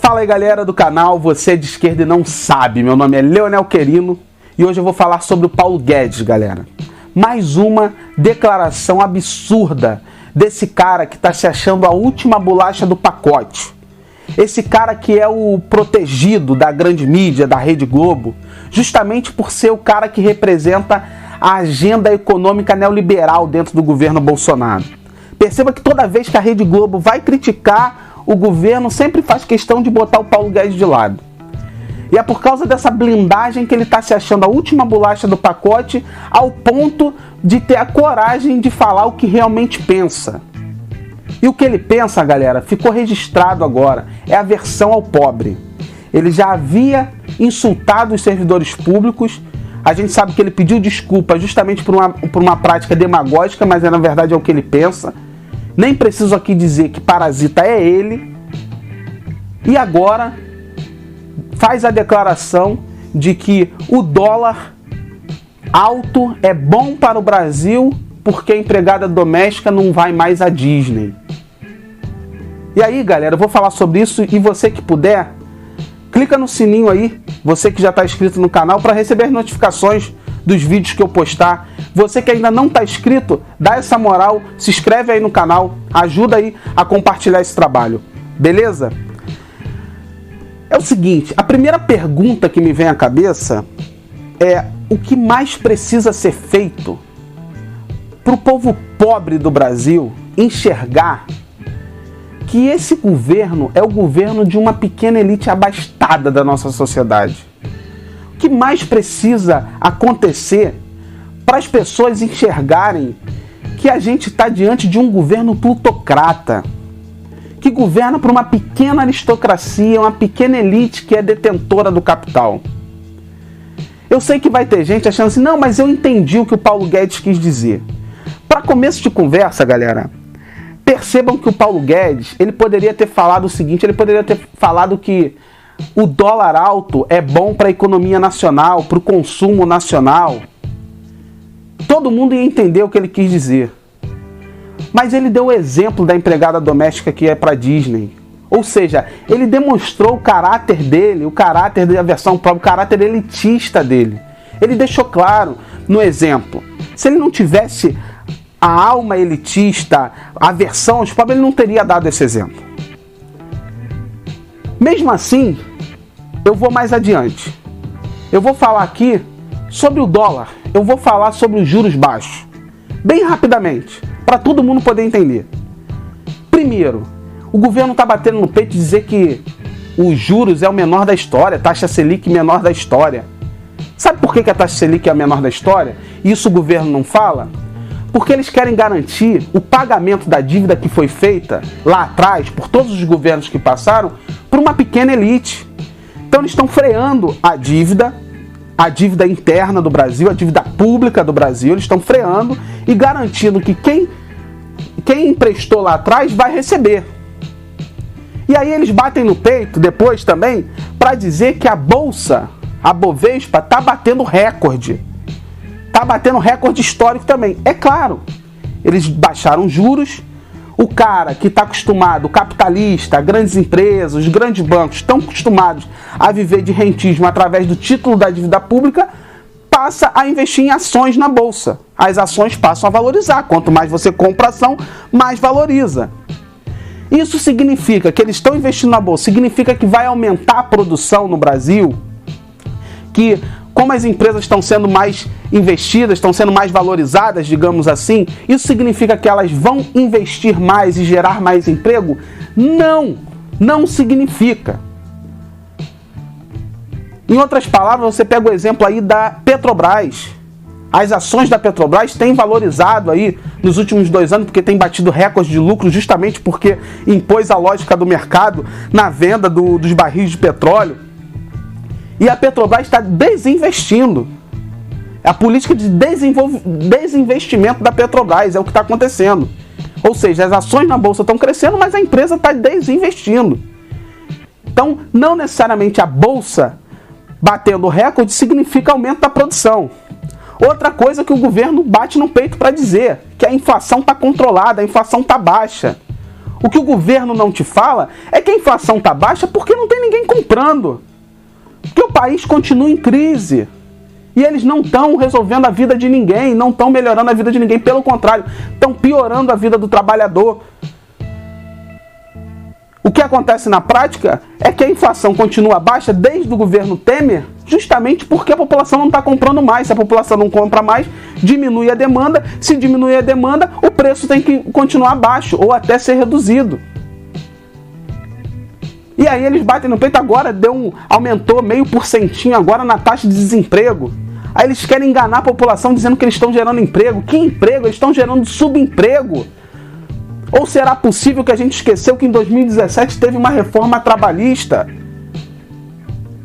Fala aí galera do canal, você é de esquerda e não sabe, meu nome é Leonel Querino e hoje eu vou falar sobre o Paulo Guedes, galera. Mais uma declaração absurda desse cara que está se achando a última bolacha do pacote. Esse cara que é o protegido da grande mídia, da Rede Globo, justamente por ser o cara que representa a agenda econômica neoliberal dentro do governo Bolsonaro. Perceba que toda vez que a Rede Globo vai criticar o governo, sempre faz questão de botar o Paulo Guedes de lado. E é por causa dessa blindagem que ele está se achando a última bolacha do pacote, ao ponto de ter a coragem de falar o que realmente pensa. E o que ele pensa, galera, ficou registrado agora, é aversão ao pobre. Ele já havia insultado os servidores públicos, a gente sabe que ele pediu desculpa justamente por uma prática demagógica, mas na verdade é o que ele pensa. Nem preciso aqui dizer que parasita é ele. E agora faz a declaração de que o dólar alto é bom para o Brasil porque a empregada doméstica não vai mais à Disney. E aí, galera, eu vou falar sobre isso e você que puder, clica no sininho aí, você que já está inscrito no canal, para receber as notificações dos vídeos que eu postar. Você que ainda não está inscrito, dá essa moral, se inscreve aí no canal, ajuda aí a compartilhar esse trabalho, beleza? É o seguinte, a primeira pergunta que me vem à cabeça é o que mais precisa ser feito para o povo pobre do Brasil enxergar que esse governo é o governo de uma pequena elite abastada da nossa sociedade. O que mais precisa acontecer para as pessoas enxergarem que a gente está diante de um governo plutocrata, que governa por uma pequena aristocracia, uma pequena elite que é detentora do capital. Eu sei que vai ter gente achando assim, não, mas eu entendi o que o Paulo Guedes quis dizer. Para começo de conversa, galera, percebam que o Paulo Guedes, ele poderia ter falado o seguinte, ele poderia ter falado que o dólar alto é bom para a economia nacional, para o consumo nacional. Todo mundo ia entender o que ele quis dizer. Mas ele deu o exemplo da empregada doméstica que é para Disney. Ou seja, ele demonstrou o caráter dele, o caráter da aversão própria, o caráter elitista dele. Ele deixou claro no exemplo. Se ele não tivesse a alma elitista, a aversão aos pobres, ele não teria dado esse exemplo. Mesmo assim, eu vou mais adiante. Eu vou falar aqui sobre o dólar. Eu vou falar sobre os juros baixos. Bem rapidamente, para todo mundo poder entender. Primeiro, o governo está batendo no peito e dizer que os juros é o menor da história, taxa Selic menor da história. Sabe por que a taxa Selic é a menor da história? Isso o governo não fala? Porque eles querem garantir o pagamento da dívida que foi feita lá atrás, por todos os governos que passaram, por uma pequena elite. Então eles estão freando a dívida interna do Brasil, a dívida pública do Brasil, eles estão freando e garantindo que quem emprestou lá atrás vai receber. E aí eles batem no peito depois também para dizer que a Bolsa, a Bovespa, está batendo recorde. Está batendo recorde histórico também. É claro, eles baixaram juros. O cara que está acostumado, o capitalista, grandes empresas, os grandes bancos, estão acostumados a viver de rentismo através do título da dívida pública, passa a investir em ações na Bolsa. As ações passam a valorizar. Quanto mais você compra ação, mais valoriza. Isso significa que eles estão investindo na Bolsa, significa que vai aumentar a produção no Brasil, que como as empresas estão sendo mais investidas, estão sendo mais valorizadas, digamos assim, isso significa que elas vão investir mais e gerar mais emprego? Não, não significa. Em outras palavras, você pega o exemplo aí da Petrobras. As ações da Petrobras têm valorizado aí nos últimos 2 anos, porque tem batido recordes de lucro justamente porque impôs a lógica do mercado na venda dos barris de petróleo. E a Petrobras está desinvestindo. A política de desinvestimento da Petrobras é o que está acontecendo. Ou seja, as ações na Bolsa estão crescendo, mas a empresa está desinvestindo. Então, não necessariamente a Bolsa batendo recorde significa aumento da produção. Outra coisa que o governo bate no peito para dizer, que a inflação está controlada, a inflação está baixa. O que o governo não te fala é que a inflação está baixa porque não tem ninguém comprando. Porque o país continua em crise. E eles não estão resolvendo a vida de ninguém, não estão melhorando a vida de ninguém. Pelo contrário, estão piorando a vida do trabalhador. O que acontece na prática é que a inflação continua baixa desde o governo Temer, justamente porque a população não está comprando mais. Se a população não compra mais, diminui a demanda. Se diminui a demanda, o preço tem que continuar baixo ou até ser reduzido. E aí eles batem no peito, agora aumentou 0,5% agora na taxa de desemprego. Aí eles querem enganar a população dizendo que eles estão gerando emprego. Que emprego? Eles estão gerando subemprego. Ou será possível que a gente esqueceu que em 2017 teve uma reforma trabalhista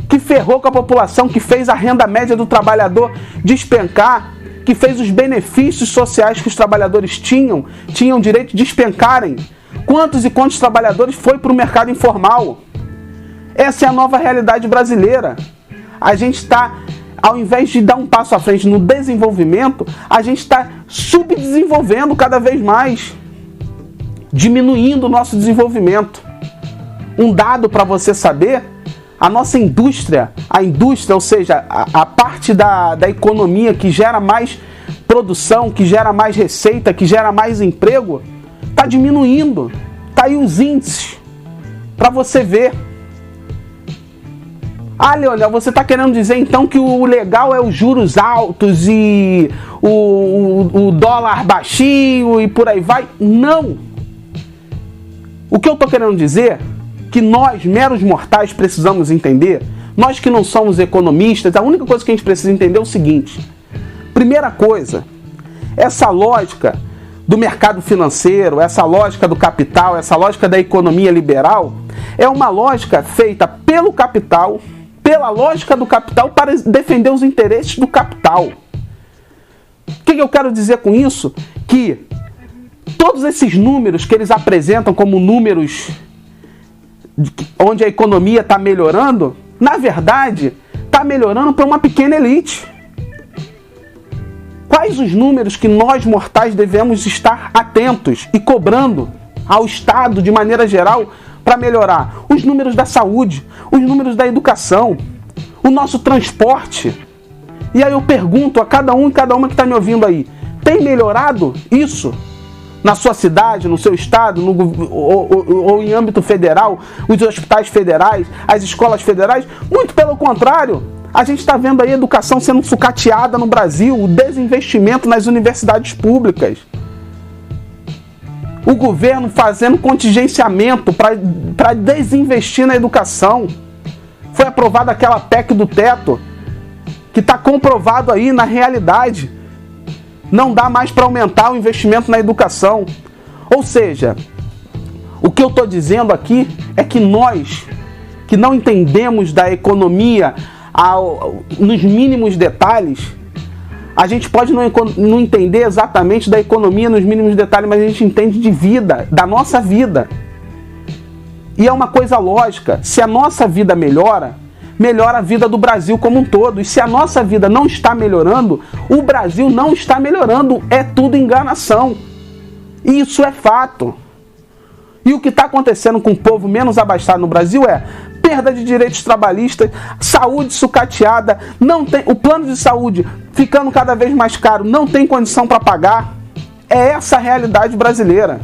que ferrou com a população, que fez a renda média do trabalhador despencar, que fez os benefícios sociais que os trabalhadores tinham direito de despencarem? Quantos e quantos trabalhadores foi para o mercado informal? Essa é a nova realidade brasileira. A gente está, ao invés de dar um passo à frente no desenvolvimento, a gente está subdesenvolvendo cada vez mais, diminuindo o nosso desenvolvimento. Um dado para você saber: a nossa indústria, ou seja, a parte da economia que gera mais produção, que gera mais receita, que gera mais emprego, está diminuindo. Está aí os índices para você ver. Ah, Leonel, você está querendo dizer então que o legal é os juros altos e o dólar baixinho e por aí vai? Não! O que eu estou querendo dizer, que nós, meros mortais, precisamos entender, nós que não somos economistas, a única coisa que a gente precisa entender é o seguinte: primeira coisa, essa lógica do mercado financeiro, essa lógica do capital, essa lógica da economia liberal, é uma lógica feita pelo capital, pela lógica do capital, para defender os interesses do capital. O que eu quero dizer com isso? Que todos esses números que eles apresentam como números onde a economia está melhorando, na verdade, está melhorando para uma pequena elite. Quais os números que nós mortais devemos estar atentos e cobrando ao Estado de maneira geral para melhorar? Os números da saúde, os números da educação, o nosso transporte. E aí eu pergunto a cada um e cada uma que está me ouvindo aí: tem melhorado isso na sua cidade, no seu estado, ou em âmbito federal, os hospitais federais, as escolas federais? Muito pelo contrário. A gente está vendo aí a educação sendo sucateada no Brasil, o desinvestimento nas universidades públicas. O governo fazendo contingenciamento para desinvestir na educação. Foi aprovada aquela PEC do teto, que está comprovado aí na realidade. Não dá mais para aumentar o investimento na educação. Ou seja, o que eu estou dizendo aqui é que nós, que não entendemos da economia nos mínimos detalhes, a gente pode não entender exatamente da economia nos mínimos detalhes, mas a gente entende de vida, da nossa vida. E é uma coisa lógica: se a nossa vida melhora, melhora a vida do Brasil como um todo. E se a nossa vida não está melhorando, o Brasil não está melhorando. É tudo enganação. E isso é fato. E o que está acontecendo com o povo menos abastado no Brasil é perda de direitos trabalhistas, saúde sucateada, não tem, o plano de saúde ficando cada vez mais caro, não tem condição para pagar. É essa a realidade brasileira.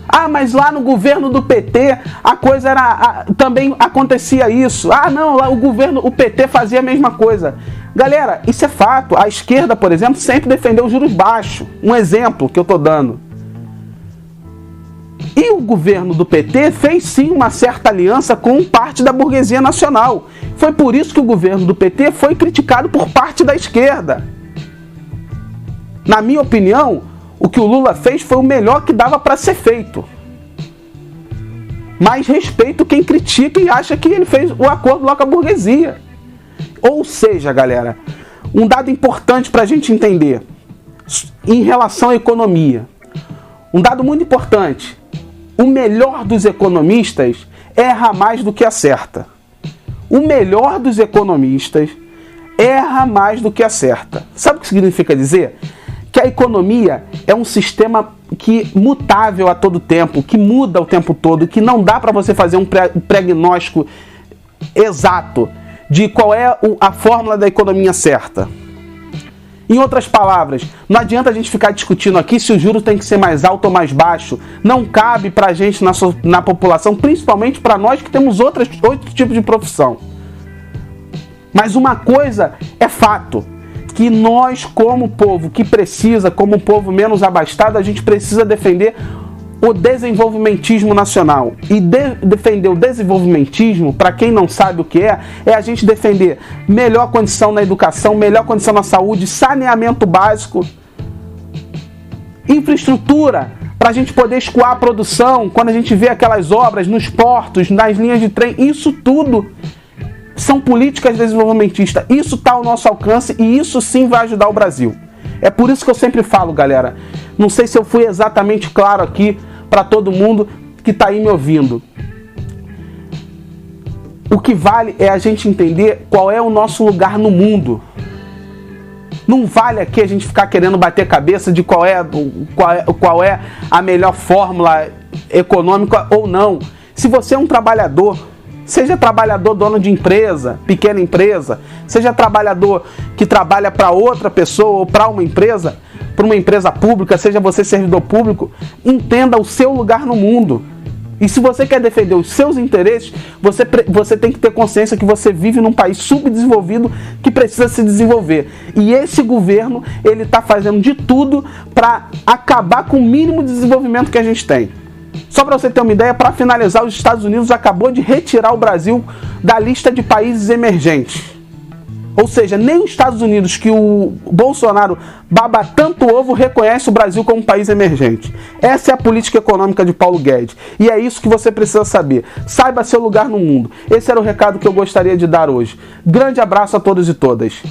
Ah, mas lá no governo do PT a coisa também acontecia isso. Ah, não, lá o PT fazia a mesma coisa. Galera, isso é fato. A esquerda, por exemplo, sempre defendeu os juros baixos. Um exemplo que eu estou dando. E o governo do PT fez sim uma certa aliança com parte da burguesia nacional. Foi por isso que o governo do PT foi criticado por parte da esquerda. Na minha opinião, o que o Lula fez foi o melhor que dava para ser feito. Mas respeito quem critica e acha que ele fez o acordo lá com a burguesia. Ou seja, galera, um dado importante para a gente entender em relação à economia. Um dado muito importante: o melhor dos economistas erra mais do que acerta. O melhor dos economistas erra mais do que acerta. Sabe o que significa dizer? Que a economia é um sistema mutável a todo tempo, que muda o tempo todo, que não dá para você fazer um prognóstico exato de qual é a fórmula da economia certa. Em outras palavras, não adianta a gente ficar discutindo aqui se o juro tem que ser mais alto ou mais baixo. Não cabe pra gente na população, principalmente para nós que temos outro tipo de profissão. Mas uma coisa é fato, que nós como povo que precisa, como povo menos abastado, a gente precisa defender o desenvolvimentismo nacional. E defender o desenvolvimentismo, para quem não sabe o que é a gente defender melhor condição na educação, melhor condição na saúde, saneamento básico, infraestrutura, para a gente poder escoar a produção, quando a gente vê aquelas obras nos portos, nas linhas de trem, isso tudo são políticas desenvolvimentistas. Isso está ao nosso alcance e isso sim vai ajudar o Brasil. É por isso que eu sempre falo, galera, não sei se eu fui exatamente claro aqui para todo mundo que está aí me ouvindo. O que vale é a gente entender qual é o nosso lugar no mundo. Não vale aqui a gente ficar querendo bater cabeça de qual é a melhor fórmula econômica ou não. Se você é um trabalhador, seja trabalhador dono de empresa, pequena empresa, seja trabalhador que trabalha para outra pessoa ou para uma empresa pública, seja você servidor público, entenda o seu lugar no mundo. E se você quer defender os seus interesses, você tem que ter consciência que você vive num país subdesenvolvido que precisa se desenvolver. E esse governo, ele está fazendo de tudo para acabar com o mínimo de desenvolvimento que a gente tem. Só para você ter uma ideia, para finalizar, os Estados Unidos acabou de retirar o Brasil da lista de países emergentes. Ou seja, nem os Estados Unidos, que o Bolsonaro baba tanto ovo, reconhece o Brasil como um país emergente. Essa é a política econômica de Paulo Guedes. E é isso que você precisa saber. Saiba seu lugar no mundo. Esse era o recado que eu gostaria de dar hoje. Grande abraço a todos e todas.